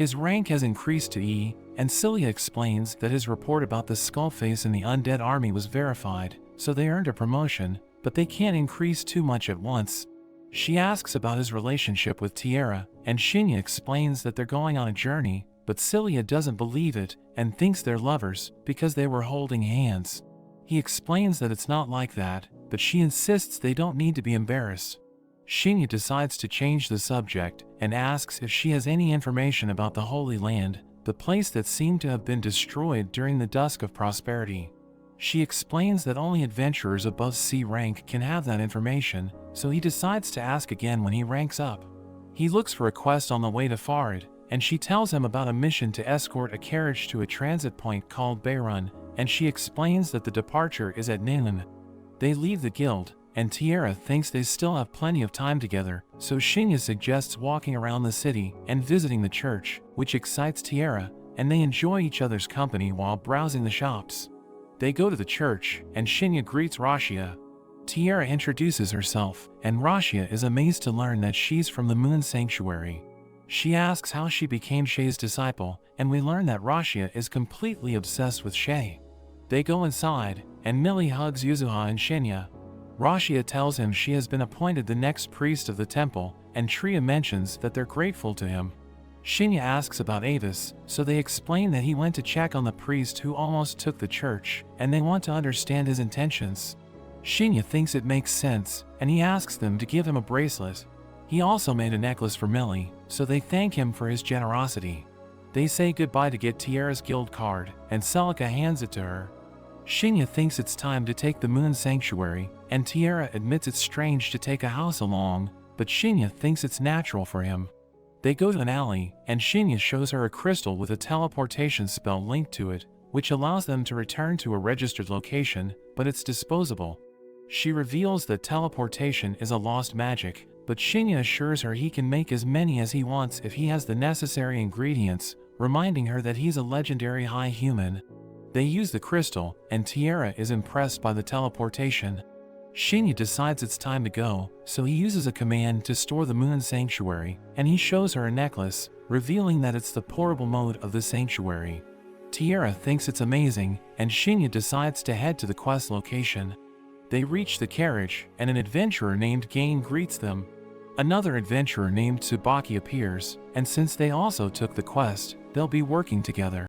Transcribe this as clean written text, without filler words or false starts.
His rank has increased to E, and Celia explains that his report about the skull face in the undead army was verified, so they earned a promotion, but they can't increase too much at once. She asks about his relationship with Tierra, and Shinya explains that they're going on a journey, but Celia doesn't believe it and thinks they're lovers because they were holding hands. He explains that it's not like that, but she insists they don't need to be embarrassed. Shinya decides to change the subject and asks if she has any information about the Holy Land, the place that seemed to have been destroyed during the Dusk of Prosperity. She explains that only adventurers above C rank can have that information, so he decides to ask again when he ranks up. He looks for a quest on the way to Farid, and she tells him about a mission to escort a carriage to a transit point called Beirun, and she explains that the departure is at Nilan. They leave the guild, and Tierra thinks they still have plenty of time together, so Shinya suggests walking around the city and visiting the church, which excites Tierra, and they enjoy each other's company while browsing the shops. They go to the church, and Shinya greets Rashia. Tierra introduces herself, and Rashia is amazed to learn that she's from the Moon Sanctuary. She asks how she became Shay's disciple, and we learn that Rashia is completely obsessed with Shay. They go inside, and Millie hugs Yuzuha and Shinya. Rashia tells him she has been appointed the next priest of the temple, and Tria mentions that they're grateful to him. Shinya asks about Avis, so they explain that he went to check on the priest who almost took the church, and they want to understand his intentions. Shinya thinks it makes sense, and he asks them to give him a bracelet. He also made a necklace for Millie, so they thank him for his generosity. They say goodbye to get Tierra's guild card, and Celica hands it to her. Shinya thinks it's time to take the Moon Sanctuary, and Tierra admits it's strange to take a house along, but Shinya thinks it's natural for him. They go to an alley, and Shinya shows her a crystal with a teleportation spell linked to it, which allows them to return to a registered location, but it's disposable. She reveals that teleportation is a lost magic, but Shinya assures her he can make as many as he wants if he has the necessary ingredients, reminding her that he's a legendary high human. They use the crystal, and Tierra is impressed by the teleportation. Shinya decides it's time to go, so he uses a command to store the Moon Sanctuary, and he shows her a necklace, revealing that it's the portable mode of the sanctuary. Tierra thinks it's amazing, and Shinya decides to head to the quest location. They reach the carriage, and an adventurer named Gain greets them. Another adventurer named Tsubaki appears, and since they also took the quest, they'll be working together.